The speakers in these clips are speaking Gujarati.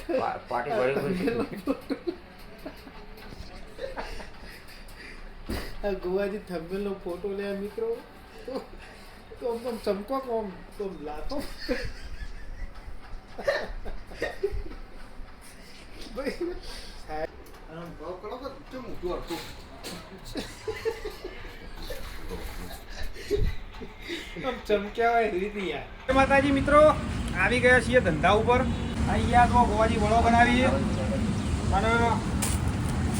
પાટી પડી આ ગોવાજી થંબેલનો ફોટો લે મિત્રો તો આમ ચમકો કોમ તો લાતો માતાજી મિત્રો આવી ગયા છીએ ધંધા ઉપર. અહીંયા તો ગોવાજી વડો બનાવીએ અને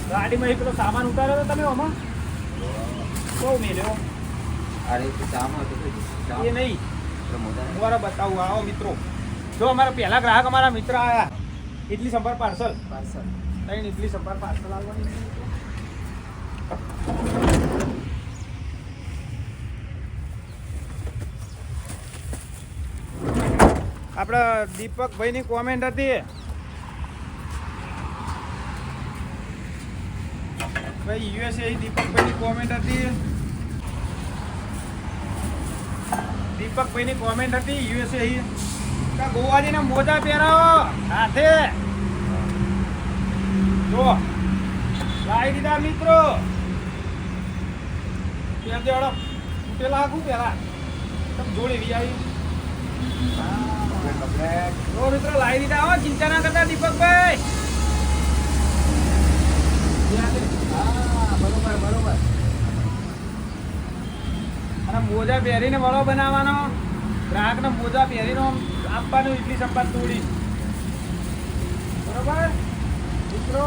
ગાડીમાં એક પેલો સામાન ઉતાર્યો હતો તમે આમાં બહુ મેલ્યો એ નહીં તમારે બતાવું. આવો મિત્રો જો અમારા પહેલા ગ્રાહક અમારા મિત્ર આવ્યા. ઇડલી સંભાર પાર્સલ નહીં ઇડલી સંભાર પાર્સલ આવવાની. આપણા દીપકભાઈની કોમેન્ટ હતી ભાઈ યુએસએ દીપકભાઈની કોમેન્ટ હતી. દીપકભાઈની કોમેન્ટ હતી યુએસએ કે ગોવાજીને મોજા પહેરાવો હાથે જો લાવી દીધા મિત્રો. પેલા આખું પેલા તમે જોડે વી આવી મિત્રો લાવી દીધા. હો ચિંતા ના કરતા દીપકભાઈ. બરોબર અને મોજા પહેરીને વડો બનાવવાનો. ગ્રાહકને મોજા પહેરીને આપવાનું ઇડલી સંભાર તોડી. બરોબર મિત્રો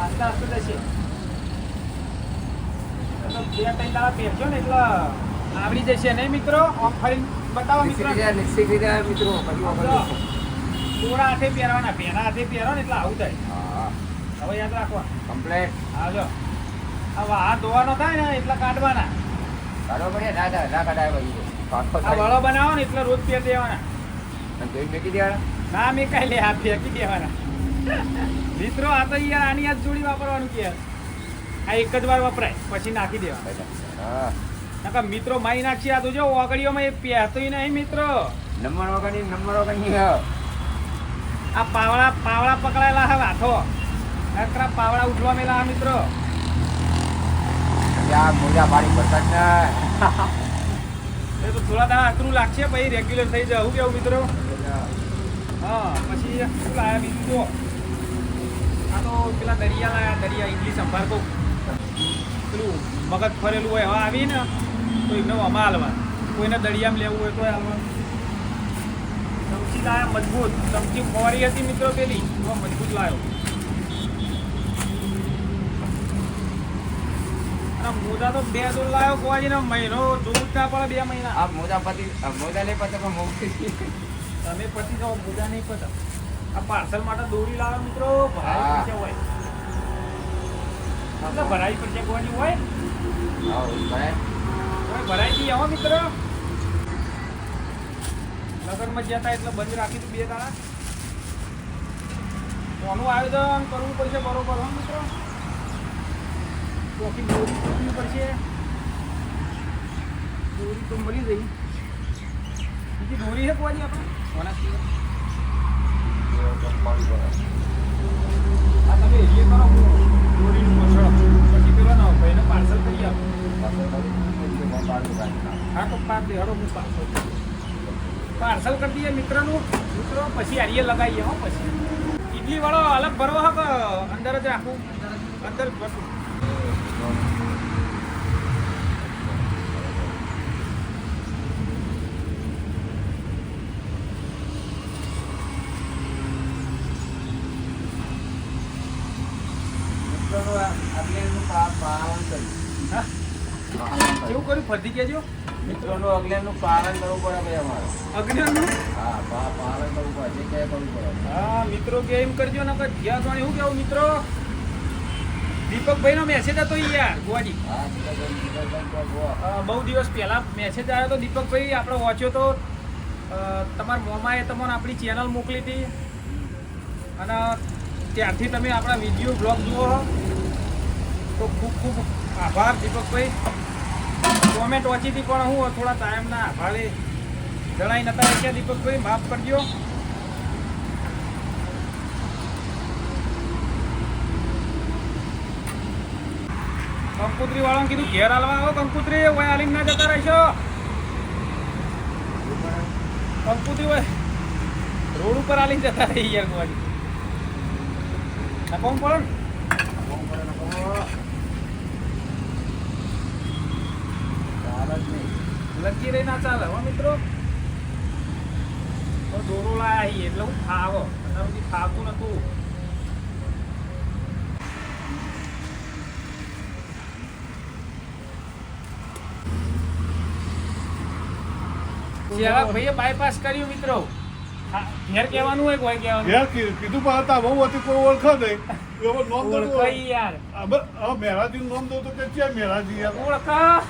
આસ્તે આસ્તે જશે. બે ત્રણ દાડા પહેરજો ને એટલે આવડી જશે નહીં મિત્રો. આમ ફરી બતાવો મિત્રો. થોડા હાથે પહેરવાના પહેલા હાથે પહેરો ને એટલે આવું થાય. હવે યાદ રાખવા કમ્પ્લેટ. હા જો હવે હાથ ધોવાનો થાય ને એટલે કાઢવાના. આ વડો બનાવો ને એટલે રોજ પહેર દેવાના. ના મેં કઈ લે હાથ ફેંકી દેવાના. મિત્રો આ તો યાર આની હાથ જોડી વાપરવાનું કે આ એક જ વાર વપરાય પછી નાખી દેવાના. મિત્રો માઈ નાખી આ તો જો ઓગળીઓમાં એ પહેરતું નહીં મિત્રો. નંબર વગરની આ પાવડા પકડાયેલા હવે હાથો નકરા પાવડા ઉઠવા મેલા મિત્રો. મોજા પાડી પડતા એ તો થોડા દાડા અતરું લાગશે પછી રેગ્યુલર થઈ જવું કેવું મિત્રો. હા પછી શું લાયા બીજું જો આ તો પેલા દરિયા લાયા. દરિયા ઇડલી સંભાર તો પેલું મગજ ફરેલું હોય હવે આવી ને તો એમને આમાં હાલવા. કોઈને દરિયામાં લેવું હોય તો હાલવા. ચમચી લાયા મજબૂત. ચમચી ફોરી હતી મિત્રો પેલી મજબૂત લાવ્યો. મોજા તો 2 દોર લાવ્યો ગોવાજીને મહિનો જોવું ના પડે 2 મહિના. આ મોજા નહીં પતે પણ મોટી તમે પછી જાઓ મોજા નહીં પતે. આ પાર્સલ માટે દોરી લાવ્યો મિત્રો. ભરાઈ પડશે હોય એટલે ભરાઈ પડશે ગોવાજી હોય ભરાઈ ગઈ હો મિત્રો. લગનમાં જતા એટલે બંધ રાખી તું 2 દાડા. કોનું આયોજન કરવું પડશે બરોબર હો મિત્રો. તો દોરી કરવી પડશે. દોરી તો મળી ગઈ. બીજી દોરી છે કોઈ આપણે આ તમે એ કરો દોરીનું મસળો પછી પેલો ના ભાઈને પાર્સલ કરી આપો. હા તો પાર દે હડો હું પાર્સલ કરી દઈએ મિત્રનું. મિત્રો પછી હારીએ લગાવીએ હો. પછી ઇડલી વાળો અલગ ભરવો હા કે અંદર જ રાખવું? અંદર જ ભરવું. કેવું કર્યું ફરતી કેજો મિત્રોનું અગ્નિનું પાલન કરવું પડે ભાઈ અમારે. અગ્નિનું પાલન કરવું પડે. જે કરવું પડે. હા મિત્રો કે એમ કરજો ને કે જ્યાં તો શું કેવું મિત્રો. દીપકભાઈનો મેસેજ હતો યાર ગોવાજી. બહુ દિવસ પહેલા મેસેજ આવ્યો તો દીપકભાઈ આપણે વાંચ્યો તો તમારા મોમાએ તમને આપણી ચેનલ મોકલી હતી અને ત્યારથી તમે આપણા વિડીયો બ્લોગ જુઓ તો ખૂબ ખૂબ આભાર દીપકભાઈ. કોમેન્ટ વાંચી હતી પણ હું થોડા ટાઈમના આભારે જણાઈ નતા કે દીપકભાઈ માફ કરજો. કંકુતરી વાળાને કીધું ઘેર હાલવા આવો કંકુતરી ઓય હાલીને ના જતા રહેશો કંકુતરી હોય રોડ ઉપર હાલીને જતા રહી યાર ગોવાજી નકોમ પડે ને લગી રહી ના ચાલે હો મિત્રો દોરો લાયા હી એટલે હું ખાવો અત્યાર સુધી ખાતું નતું ભાઈએ બાયપાસ કર્યું મિત્રો ઘેર કહેવાનું હોય કોઈ કહેવાનું ઘેર કીધું પણ હતા બહુ હતી કોઈ ઓળખો નહીં હવે નોમ દઉં ઓળખાઈ યાર મેરાજી નોમ દઉં તો કે છે મેરાજી યાર ઓળખા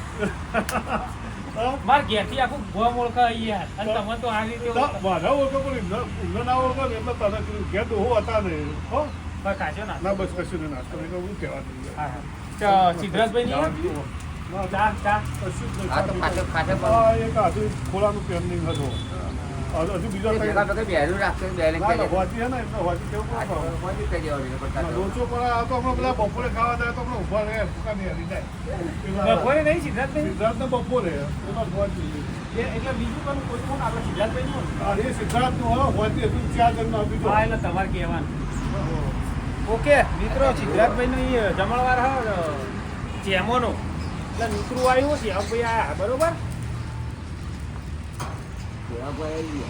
હા? માર ઘેરથી આખું ગોમ ઓળખાઈ યાર અને તમે તો આ રીતે મારા ઓળખો પણ ઊંઘ ના ઓળખો ને એટલે તને કીધું ઘેર તો હું હતા નહીં હો કાચો ના ના બસ કશું નહીં નાસ્તો નહીં હું કહેવાનું હા સિદ્ધરાજભાઈ ની ચા ચા કશું જ આ તો ખાતે ખાતે નહીં પણ એક આજુ ખોળાનું પેન્ડિંગ હતું હજુ બીજા એ ભેગા ભેગા બેરું રાખશે બેલે ના ના હોતી હે ને એટલે હોતી કેવું પડે મોજી કરી દેવાની પડતા લોચો પર આ તો હમણાં પેલા બપોરે ખાવા જાય તો હમણાં ઉભા રહે ફૂકા નહીં હરી જાય બપોરે નહીં સિદ્ધાર્થભાઈ સિદ્ધાર્થ ને બપોરે એમાં હોતી એટલે બીજું કોણ કોઈ કોણ આપણે સિદ્ધાર્થભાઈ નું એ સિદ્ધાર્થ નું હોતી હતું 4 જણનો આપી દો હા એટલે તમારે કહેવાનું ઓકે મિત્રો સિદ્ધાર્થભાઈ નો જમણવાર હ જેમોનો એટલે નીકળું આવ્યું છે ભાઈ આયા બરોબર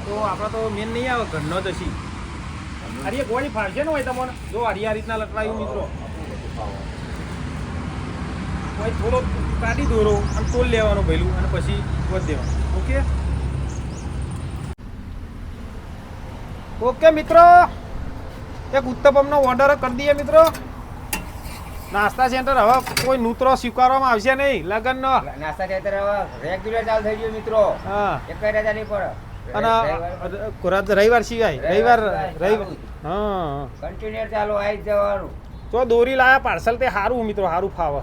તો આપણે તો મેન નહીં આવે ઘરનો જ હશી અરે ગોળી ફાડશે ને હોય તમને જો આ રીતના લટવાયું મિત્રો કોઈ થોડો કાઢી દોરો અને તોલ લેવાનો ભેલું અને પછી વધ દેવાનું ઓકે ઓકે મિત્રો એક ઉત્તપમનો ઓર્ડર કરી દઈએ મિત્રો નાસ્તા સેન્ટર હવે કોઈ નૂતરો સ્વીકારવામાં આવશે નહીં લગનનો નાસ્તા સેન્ટર હવે રેગ્યુલર ચાલુ થઈ ગયું મિત્રો હા એક કઈ રજા નહીં પડે અને રવિવાર સિવાય રવિવાર હા કન્ટિન્યુ ચાલુ આવી જ જવાનું તો દોરી લાયા પાર્સલ તે સારું મિત્રો સારું ફાવે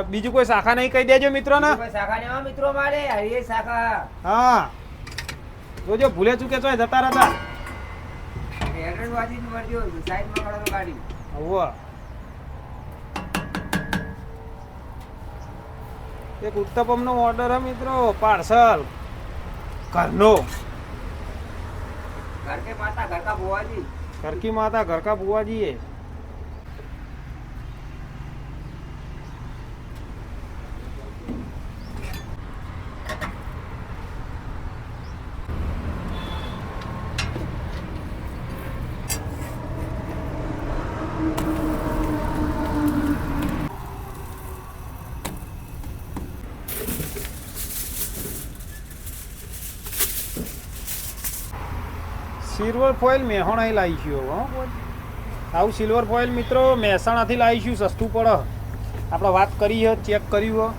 બીજું કોઈ શાખા નહીં કહી દેજો મિત્રો ને કોઈ શાખા નહીં મિત્રો મારે હરિયે શાખા હા જોજો ભૂલે ચૂકે તો જતા રહેતા એડ્રેસ વાંચી મળજો સાઈડમાં કાઢો ગાડી હવે એક ઉત્તપમનો ઓર્ડર હે મિત્રો પાર્સલ ઘરનો घर के माता घर का बुआ जी घर की माता घर का बुआ जी है સિલ્વર ફોઇલ મહેસાણાથી લાવીશું હો આવું સિલ્વર ફોઇલ મિત્રો મહેસાણાથી લાવીશું સસ્તું પડે આપણે વાત કરી છે ચેક કર્યું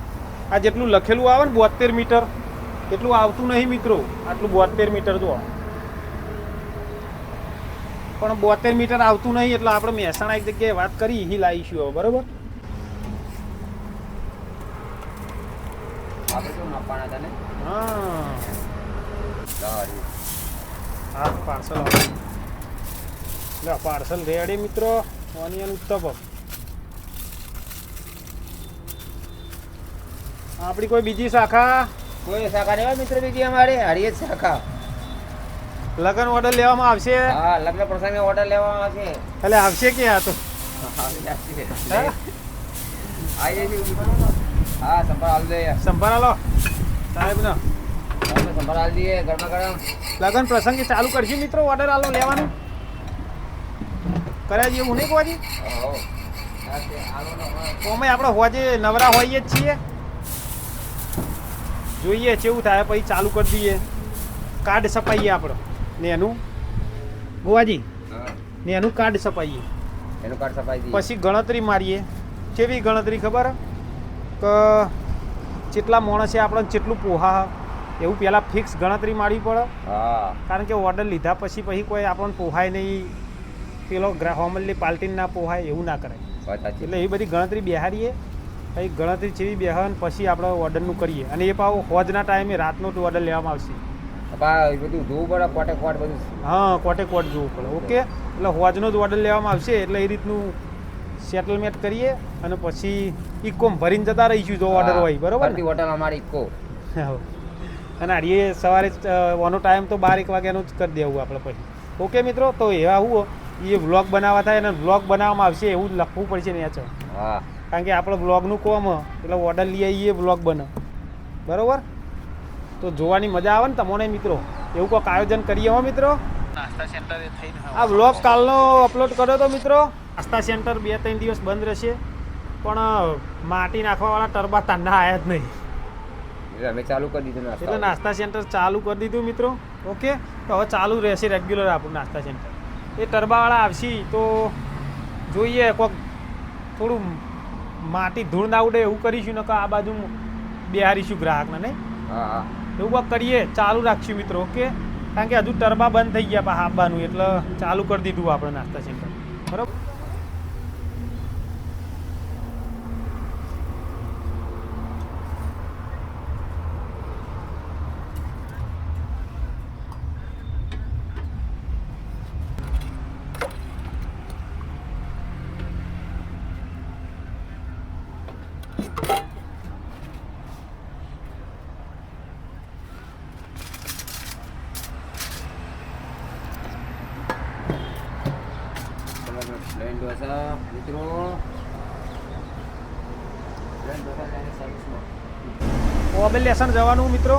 આ જેટલું લખેલું આવે ને 72 મીટર એટલું આવતું નહીં મિત્રો આટલું 72 મીટર જો પણ 72 મીટર આવતું નહીં એટલે આપણે મહેસાણા એક જગ્યાએ વાત કરી એ લાવીશું હવે બરાબર આપણે શું નાપાના હતા ને હા સારી હા પાર્સલ લે પાર્સલ રેડી મિત્રો ઓનિયન ઉત્તપમ આપણી કોઈ બીજી શાખા કોઈ શાખા નહીં મિત્ર બીજી અમારે હરિયે શાખા લગન ઓર્ડર લેવામાં આવશે હા લગ્ન પ્રસંગે ઓર્ડર લેવામાં આવશે એટલે આવશે કે આ તો હા સંભાળ દે સંભાળો સાહેબ ને સંભાળ દઈએ ગરમા ગરમ લગન પ્રસંગે ચાલુ કરશું મિત્રો ઓર્ડર આલો લેવાનું કર્યા જેવું નહીં કોજી અમે આપણે હોજે નવરા હોઈએ જ છીએ જોઈએ કેવું થાય પછી ચાલુ કરી દઈએ કાર્ડ છપાઈએ આપણે ને એનું ગોવાજી ને એનું કાર્ડ છપાઈએ એનું કાર્ડ છપાઈ દઈએ પછી ગણતરી મારીએ કેવી ગણતરી ખબર કે જેટલા માણસે આપણે જેટલું પોહા એવું પહેલાં ફિક્સ ગણતરી મારવી પડે હા કારણ કે ઓર્ડર લીધા પછી કોઈ આપણને પોહાય નહીં પેલો હોમલી પાલ્ટીને ના પોહાય એવું ના કરાય એટલે એ બધી ગણતરી બેહારીએ પછી ગણતરી જેવી બેહન પછી આપણે ઓર્ડરનું કરીએ અને એ પાછું હોજના ટાઈમે રાતનો ઓર્ડર લેવામાં આવશે બધું જોવું પડે કોટે કોટ બધું હા કોટે કોટ જોવું પડે ઓકે એટલે હોજનો જ ઓર્ડર લેવામાં આવશે એટલે એ રીતનું સેટલમેન્ટ કરીએ અને પછી ઇકોમ ભરીને જતા રહીશું જો ઓર્ડર હોય બરોબર ને બધી હોટલ અમારી ઇકો હા. અને હારીએ સવારે ઓનો ટાઈમ તો 12-1 વાગ્યાનો જ કરી દેવું આપણે પછી ઓકે મિત્રો તો એવા હું એ વ્લોગ બનાવવા થાય અને વ્લોગ બનાવવામાં આવશે એવું જ લખવું પડશે ને યાર હા કારણ કે આપણે વ્લોગનું કોમ એટલે ઓર્ડર લઈ આવીએ વ્લોગ બને બરોબર તો જોવાની મજા આવે ને તમને મિત્રો એવું કોઈક આયોજન કરીએ હો મિત્રો નાસ્તા સેન્ટર આ વ્લોગ કાલનો અપલોડ કર્યો તો મિત્રો નાસ્તા સેન્ટર 2-3 દિવસ બંધ રહેશે પણ માટી નાખવાવાળા ટરબા તાંડા આવ્યા જ નહીં અમે ચાલુ કરી દીધું એટલે નાસ્તા સેન્ટર ચાલુ કરી દીધું મિત્રો ઓકે તો હવે ચાલુ રહેશે રેગ્યુલર આપણું નાસ્તા સેન્ટર એ ટરબાવાળા આવશે તો જોઈએ કોઈક થોડું માટી ધૂળ ના ઉડે એવું કરીશું ને આ બાજુ બેહારીશું ગ્રાહકને નહીં હા એવું કોઈક કરીએ ચાલુ રાખશું મિત્રો ઓકે કારણ કે હજુ ટરબા બંધ થઈ ગયા હાબવાનું એટલે ચાલુ કરી દીધું આપણે નાસ્તા સેન્ટર બરાબર પ્લેન ઢોસા મિત્રો પ્લેન ઢોસા લઈને સર્વિસમાં ઓબેલ લેસન જવાનું મિત્રો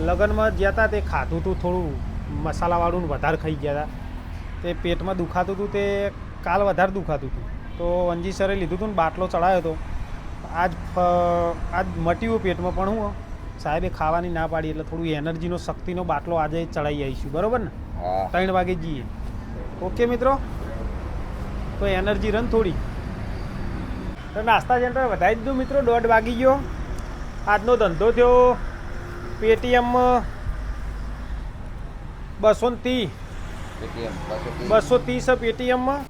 લગ્નમાં ગયા હતા તે ખાધું હતું થોડું મસાલાવાળું વધારે ખાઈ ગયા હતા તે પેટમાં દુખાતું હતું તે કાલ વધારે દુખાતું હતું તો વંજી સરે લીધું હતું ને બાટલો ચડાવ્યો હતો આજ મટ્યું પેટમાં પણ હું સાહેબે ખાવાની ના પાડી એટલે થોડું એનર્જીનો શક્તિનો બાટલો આજે ચડાવી આવીશું બરાબર ને 3 વાગે જઈએ ઓકે મિત્રો તો એનર્જી રન થોડી તો નાસ્તા સેન્ટર વધારી દીધું મિત્રો 1:30 વાગી ગયો આજનો ધંધો થયો પેટીએમમાં 230 પેટીએમમાં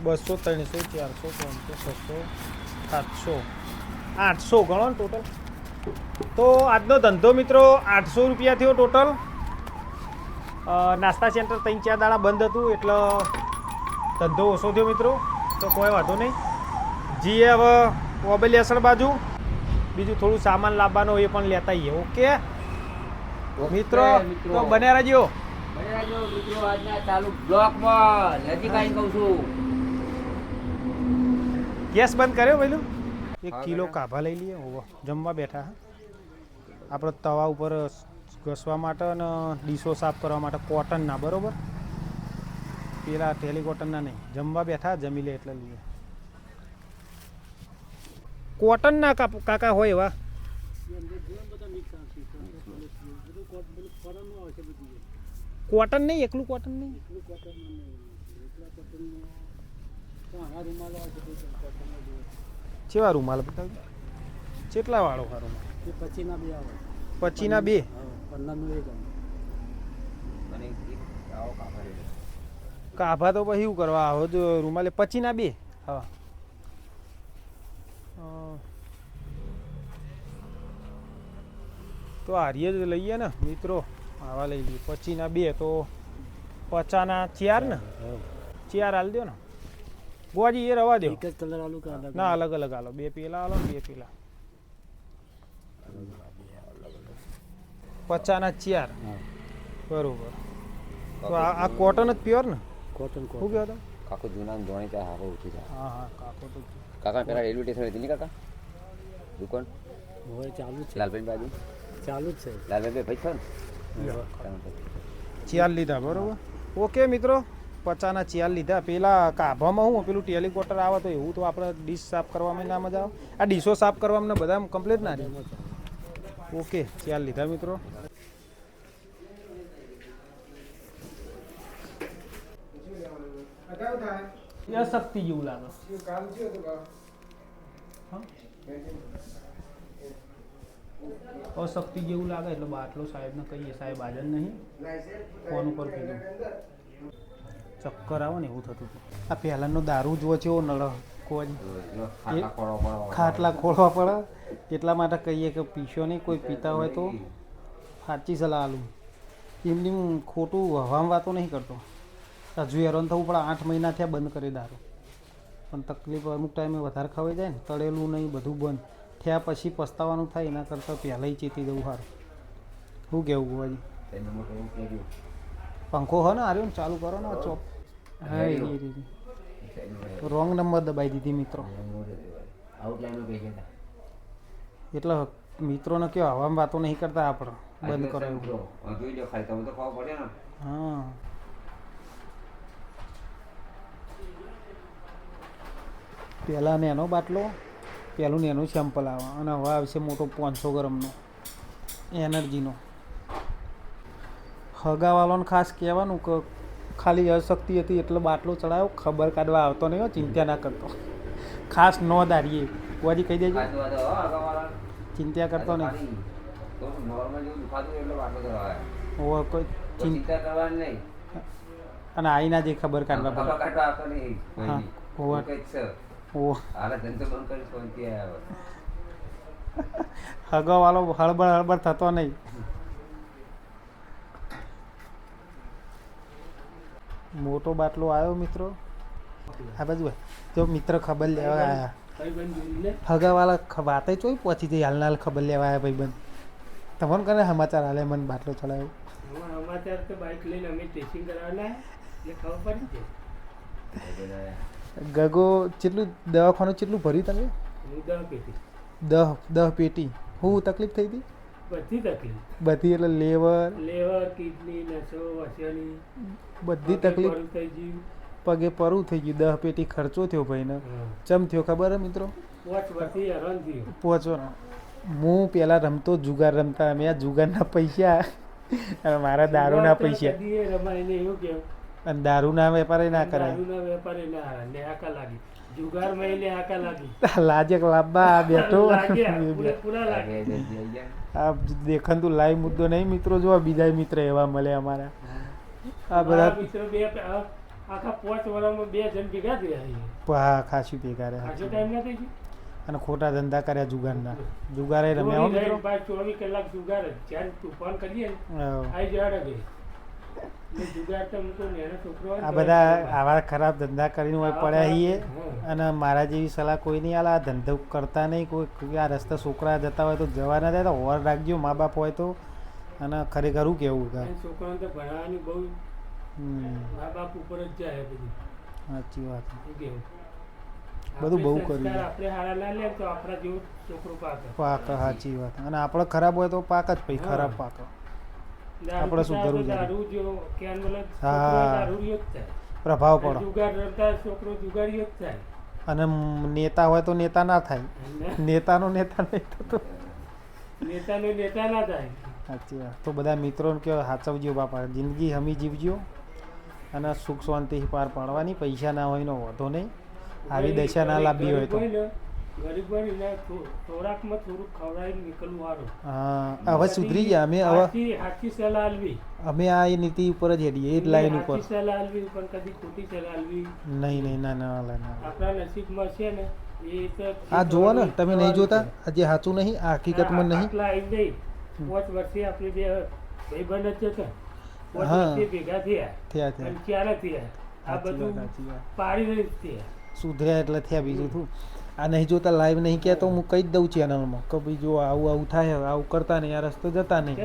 200 300 400 500 600 700 800 ગણો ને ટોટલ તો આજનો ધંધો મિત્રો 800 રૂપિયા થયો ટોટલ નાસ્તા સેન્ટર 3-4 દાડા બંધ હતું એટલે ધંધો ઓછો થયો મિત્રો તો કોઈ વાંધો નહીં જીએ હવે ઓબેલિયાસણ બાજુ બીજું થોડું સામાન લાવવાનો એ પણ લેતા આવીએ ઓકે મિત્રો તો બન્યા રહેજો મિત્રો આજના ચાલુ બ્લોકમાં નજીક આવીને કહું છું ગેસ બંધ કર્યો પેલું 1 કિલો કાભા લઈ લઈએ ઓવો જમવા બેઠા આપણે તવા ઉપર ઘસવા માટે અને ડીશો સાફ કરવા માટે કોટનના બરોબર પેલા ટેલિકોટનના નહીં જમવા બેઠા જમી લે એટલે લઈએ કોટનના કાકા હોય એવા કોટન નહીં એકલું કોટન નહીં કેવા રૂમાલ બતાવજો કેટલા વાળો ખરો પછીના બે કાભા તો પછી શું કરવા આવો જો રૂમાલે પછીના બે હા તો હારીએ જ લઈએ ને મિત્રો આવા લઈ લઈએ પછીના બે તો 50ના 4 ને 4 હાલ દો ને ગોજી એ રવા દો એક જ કલર આલો કે અલગ ના અલગ અલગ આલો બે પેલા આલો ને બે પેલા 50ના 4 બરોબર તો આ કોટન જ પ્યોર ને કોટન શું કહો તો કાકો જૂના ધોણી ત્યાં હારો ઉઠી જાય હા કાકો તો કાકા પેલા રેલવે સ્ટેશન હતી ને કાકા દુકાન હવે ચાલુ છે લાલભાઈ બાજુ ચાલુ જ છે લાલભાઈ ભાઈ છો ને 4 લીધા બરોબર ઓકે મિત્રો 50ના 4 લીધા પેલા કાભામાં હું પેલું ટેલિકોટર આવે તો એવું તો આપણે ડીશ સાફ કરવામાં ના મજા આવે આ ડીશો સાફ કરવામાં બધા કમ્પ્લીટ ના રહે ઓકે 4 લીધા મિત્રો શક્તિ જેવું લાગે અશક્તિ જેવું લાગે એટલે બાટલો સાહેબને કહીએ સાહેબ હાજર નહીં ફોન ઉપર કીધું ચક્કર આવે ને એવું થતું હતું આ પહેલાંનો દારૂ જ વચ્ચેવો નળ ખાટલા ખોળવા પડે એટલા માટે કહીએ કે પીશો નહીં કોઈ પીતા હોય તો સાચી સલાહ આલું એમની ખોટું હવામાં વાતો નહીં કરતો હજુ હેરાન થવું પડે. 8 મહિના થયા બંધ કરી દારૂ, પણ તકલીફ અમુક ટાઈમે વધારે ખવાઈ જાય ને, તળેલું નહીં બધું બંધ થયા પછી પસ્તાવાનું થાય. એના કરતાં પહેલાંય ચેતી જવું સારું. શું કહેવું ગોવાજી? પંખો હો ને આર્યો ને ચાલુ કરો ને ચોપ. હા એ રોંગ નંબર દબાઈ દીધી મિત્રો. એટલે મિત્રોને કયો હવામાં વાતો નહીં કરતા આપણે, બંધ કરો એવું. હા પહેલાં નેનો બાટલો, પહેલું નેનું સેમ્પલ આવે અને હવે આવશે મોટો 500 ગ્રામનો એનર્જીનો. હગાવાલોને ખાસ કહેવાનું કે ખાલી અશક્તિ હતી એટલે બાટલો ચડાવ્યો, ખબર કાઢવા આવતો નહીં હો, ચિંતા ના કરતો. ખાસ ન દારીએ વાજી કહી દેજો, ચિંતા કરતો નહીં. ઓવર કોઈ ચિંતા કરવાની નહીં. અને આઈના જે ખબર કાઢવા પડે. હા ઓવર ઓ હગાવાલો હળબળ હળબળ થતો નહીં. મોટો બાટલો આવ્યો મિત્રો આ બાજુ. જો મિત્ર ખબર લેવા આવ્યા, હગાવાલા વાતે ચોઈ પહોંચી જઈ હાલના હાલ ખબર લેવા આવ્યા ભાઈબંધ. તમને કરે સમાચાર હાલે મને બાટલો ચડાવ્યો. સમાચાર તો બાઇક લઈને અમે ટેસ્ટિંગ કરાવવાના એટલે ખબર પડી જાય. ગગો કેટલું દવાખાનું કેટલું ભર્યું તમે? 10 પેટી. 10 પેટી. શું તકલીફ થઈ હતી? બધી તકલીફ. બધી એટલે લેવર કિડની નસો વસેલી બધી તકલીફ. થઈ ગયું પગે પરું થઈ ગયું. 10 પેટી ખર્ચો થયો ભાઈને. ચમ થયો ખબર હે મિત્રો? 5 વર્ષથી હેરાન થયો. પહોંચો હું પહેલાં રમતો જુગાર રમતા. મેં આ જુગારના પૈસા અને મારા દારૂના પૈસા રમાઈને એવું કેવું અને દારૂના વેપારે ના કરાય. દારૂના વેપારી ના લેહાકા લાગી, જુગારમાં લેહાકા લાગી. લાજક લાંબા બેઠો. પૂરા લાગે. આ દેખાતું લાઈવ મુદ્દો નહીં મિત્રો. જો બીજા મિત્ર એવા મળે અમારા. આ બધા મિત્રો બે આખા 5 વર્ષમાં 2 જણ ભેગા થયા. હા ખાસી ભેગા રહ્યા. ખાસો ટાઈમ ના થઈ ગયો. અને ખોટા ધંધા કર્યા જુગારના. જુગારે રમ્યા હો મિત્રો. 24 કલાક જુગાર જ્યારે તુફાન કરીએ ને આઈ જવાડે ગઈ. આ બધા આવા ખરાબ ધંધા કરીને હોય પડ્યા છીએ. અને મારા જેવી સલાહ કોઈ નહીં આલે. આ ધંધો કરતા નહીં. કોઈ આ રસ્તા છોકરા જતા હોય તો જવા ના જાય તો હોર રાખજો મા બાપ હોય તો. અને ખરેખર શું કેવું છોકરાને તો ભણવાની બહુ મા બાપ ઉપર જ જાય બધું. સાચી વાત. કેવું બધું બહુ કર્યું. આપણે હારા ના લે તો આપણા જેવું છોકરો પાક. સાચી વાત. અને આપણે ખરાબ હોય તો પાક જ પછી ખરાબ પાક. આપણે શું કરવું છે? પ્રભાવ પડે. અને નેતા હોય તો નેતા ના થાય. નેતાનો નેતા નહીં થતો. સાચી વાત. તો બધા મિત્રોને કહો સાચવજો બાપા. જિંદગી હમી જીવજો અને સુખ શાંતિથી પાર પાડવાની. પૈસા ના હોય નો વાંધો નહીં. આવી દશા ના લાવવી હોય તો. હા હવે સુધરી ગયા અમે. હવે અમે આ નીતિ ઉપર જ હેડીએ. એ જ લાઈન ઉપર. નહીં ના ના આ જુઓ ને તમે નહીં જોતા. હજી સાચું નહીં. આ હકીકતમાં નહીં. 5 વર્ષે આપણે બે ભાઈબંધ જ હતા. 5 વર્ષે ભેગા થયા. આ બધું પાડી રહી થયા. સુધર્યા એટલે થયા. બીજું શું. આ નહીં જોતા લાઈવ નહીં કહેતો હું કહી જ દઉં ચેનલમાં કે ભાઈ જો આવું થાય આવું કરતા નહીં. આ રસ્તો જતા નહીં.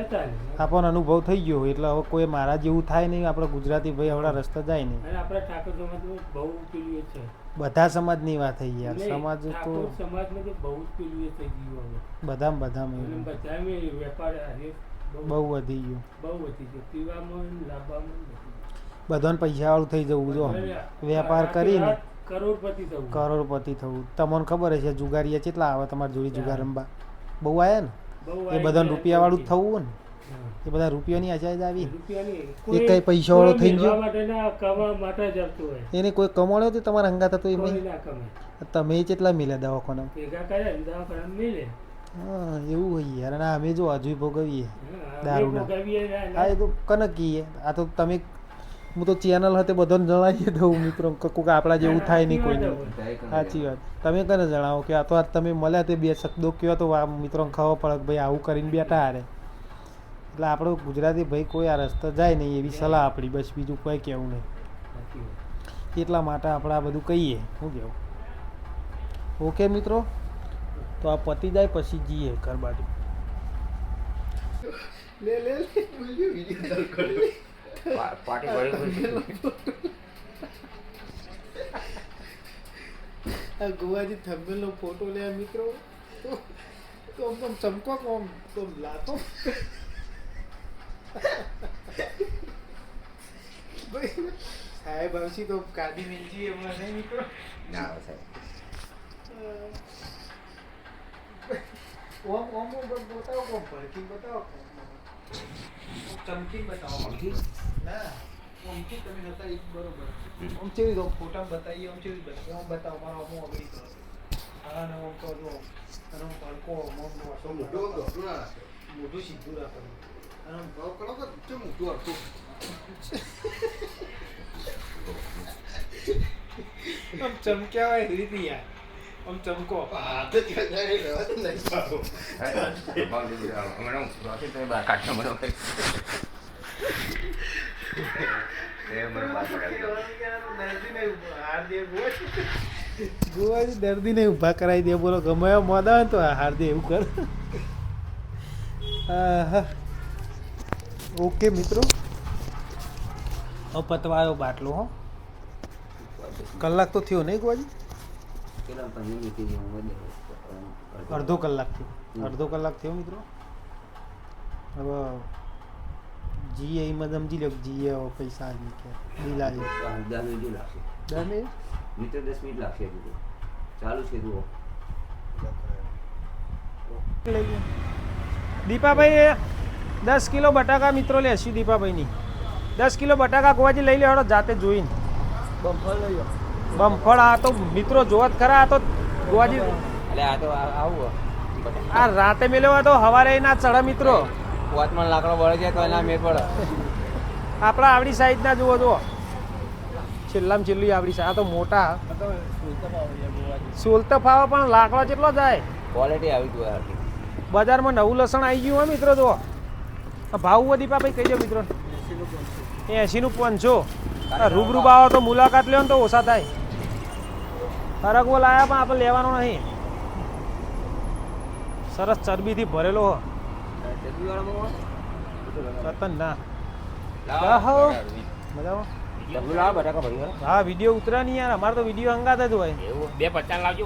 આપણને અનુભવ થઈ ગયો એટલે હવે કોઈ મારા જેવું થાય નહીં. આપણે ગુજરાતી ભાઈ આવડા રસ્તા જાય નહીં. બધા સમાજની વાત થઈ યાર. સમાજ તો બધા બહુ વધી ગયું. બધાને પૈસા વાળું થઈ જવું. જો વેપાર કરીને કરોડપતિ થવું. તમને ખબર હશે જુગારીયા કેટલા આવે તમારી જોડે જુગાર રમવા? બહુ આવ્યા ને. એ બધાને રૂપિયા વાળું જ થવું ને. એ બધા રૂપિયાની આશા જ આવી. એ કઈ પૈસા વાળો થઈ ગયો. એને કોઈ કમાણ્યો તો તમારા હંગા થતો એમ. તમે કેટલા મિલ્યા દવાખાના? હા એવું હોય યાર. અને અમે જો હજુ ભોગવીએ દારૂના. હા એ તો કનકીએ. આ તો તમે હું તો ચેનલ હતી બધાને જણાવી દઉં મિત્રો કે આપણા જેવું થાય નહીં કોઈને. સાચી વાત. તમે કને જણાવો કે આ તો તમે મળ્યા તે 2 શબ્દો કહો તો મિત્રોને ખબર પડે કે ભાઈ આવું કરીને બેઠા હારે. એટલે આપણો ગુજરાતી ભાઈ કોઈ આ રસ્તો જાય નહીં એવી સલાહ આપણી. બસ બીજું કોઈ કહેવું નહીં. સાચી વાત. એટલા માટે આપણે આ બધું કહીએ. શું કહેવું? ઓકે મિત્રો, તો આ પતી જાય પછી જઈએ ઘર બાજુ. પાર્ટી કરી આ ગોવાજી થંબનેલનો ફોટો લે મિત્રો, તો આમ ચમકો કોમ તો લાતો સાહેબ આવશી તો ગાડી મેલજી એમાં નહીં મિત્રો. ના આવે સાહેબ. ઓમ ઓમ બતાવો, કોમ ભડકી બતાવો, ચમકી બતાવો. ના ઓમથી તમે હતા એ બરોબર. ઓમ ચેવી દો ફોટા બતાવીએ, ઓમ ચેવી બતાવો, ઓમ બતાવો મારો ઓમ અગડી કરો. હા ને ઓમ તો જો અને ઓમ ભડકો ઓમ મોટું મોટું સીધું રાખવાનું અને ઓમ ભાવ કરો કે ચમ મોટું હતું. આમ ચમક્યા હોય રીતિ યાર, આમ ચમકો હાથ જ કદાય રહેવા નહીં પાડો. ગોવાજી દર્દી ને ઊભા કરાવી દે. બોલો ગમે મોદા હોય તો હાર દે એવું કર. ઓકે મિત્રો, પતવાયો બાટલો. હો કલાક તો થયો નહીં ગોવાજી? અડધો કલાક થયો. અડધો કલાક થયો મિત્રો. હવે જીએ એમાં સમજી લો જીએ પૈસા આવી કે બિલ આવી 10 મિનિટ લાગશે. 10 મિનિટ મિત્ર 10 મિનિટ લાગશે. ચાલુ છે જુઓ. દીપાભાઈ 10 કિલો બટાકા મિત્રો લેશું. દીપાભાઈની 10 કિલો બટાકા ગોવાજી લઈ લેવાડો જાતે જોઈને. બમફળ આ તો મિત્રો જોત ખરા. આ તો ગોવાજી એટલે આ તો આવું આ રાતે મેલ્યો તો હવારે ના ચડે મિત્રો. પોતમાં લાકડો બળે છે તો એના મેળ પડે. આપણા આવડી સાઈઝ ના જુઓ જુઓ, છેલ્લામાં છેલ્લી આવડી સાઈઝ. આ તો મોટા સોલતો ફાવે પણ લાકડો કેટલો જાય. ક્વોલિટી આવી ગયું. બજારમાં નવું લસણ આવી ગયું હોય મિત્રો. જુઓ ભાવ દીપાભાઈ કહી દો મિત્રો. 80 નું 500. રૂબરૂ આવો તો મુલાકાત લ્યો ને તો ઓછા થાય. ફરકવો લાયા પણ આપણે લેવાનો નહીં. સરસ ચરબીથી ભરેલો હો. રતન ના હા વિડીયો ઉતરા નહીં યાર. અમારે તો વિડીયો અંગાત જ હોય. 250 લાવજો.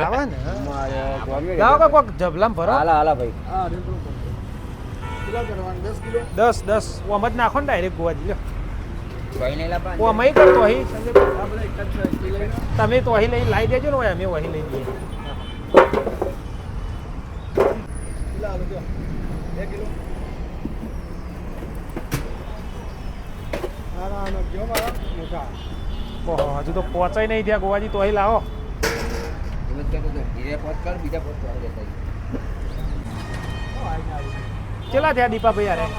આવે ને જાઓ કે કોક જબલામ ભરો. હાલા ભાઈ. 10 ઓમ જ નાખો ને ડાયરેક્ટ ગોવાજી લ્યો. ભાઈ નહીં લાવવા. ઓમ અહીં કરતો અહીં તમે તો અહીં લઈ લાવી દેજો ને. અમે અહીં લઈ દઈએ. હજુ તો પહોંચાઈ નહીં ત્યાં ગોવાજી. તો અહીં લાવો. કેટલા થયા દીપાભાઈ યાર?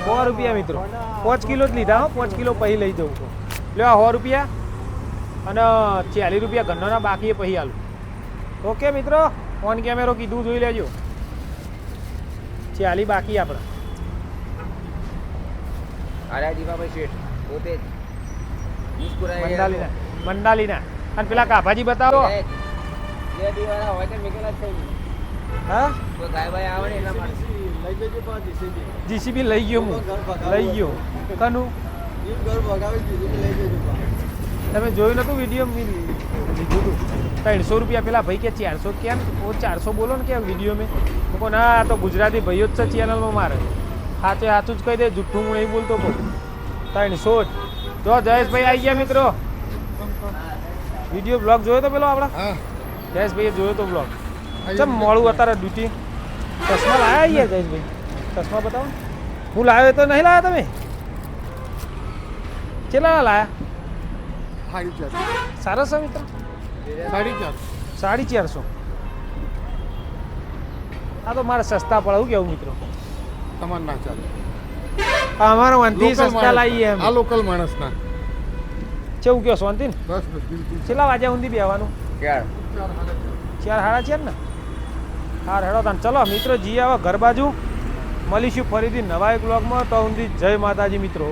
100 રૂપિયા મિત્રો. 5 કિલો જ લીધા. 5 કિલો પછી લઈ જવું તો લ્યો 100 રૂપિયા અને 40 રૂપિયા ઘરનો બાકી પછી આલું. ઓકે મિત્રો, ઓન કેમેરો કીધું જોઈ લેજો. 40 બાકી આપણે. અરે દીપાભાઈ શેઠ પોતે મંડાલીના અને પેલા કાભાજી બતાવો. હા જીસીબી લઈ ગયો. હું લઈ ગયો. કનું તમે જોયું નતું વિડીયો? લીધું હતું 300 રૂપિયા. પેલા ભાઈ કે 400 કેમ? 400 બોલો ને કે વિડીયો મેં. કહો ના તો ગુજરાતી ભાઈઓ જ છે ચેનલમાં મારે. સાચે સાચું જ કહી દે, જુઠ્ઠું હું નહીં બોલતો. 300 જ. જો જયેશભાઈ આવી ગયા મિત્રો. વિડીયો બ્લોગ જોયો તો પેલો આપણા જયેશભાઈએ જોયો તો બ્લોગ. ચમ મોડું અત્યારે ડ્યુટી. ચશ્મા લાયા યાર જયેશભાઈ? ચશ્મા બતાવો. હું લાવ્યો તો નહીં લાવ્યા તમે? કેટલા લાયા? સરસ છે મિત્ર. 450. આ તો મારે સસ્તા પડે. શું કેવું મિત્રો? તમારે ના ચાલે. અમારે વાંધી સસ્તા લાવીએ એમ. આ લોકલ માણસના કેવું કયો શાંતિ ને? બસ બિલકુલ. કેટલા વાગ્યા સુધી બેવાનું? 4 4 સાડા 4 ને? હા હેડો તાન ચલો મિત્રો જઈએ હવે ઘર બાજુ મળીશું ફરીથી નવા એક બ્લોગમાં. તો સુધી જય માતાજી મિત્રો.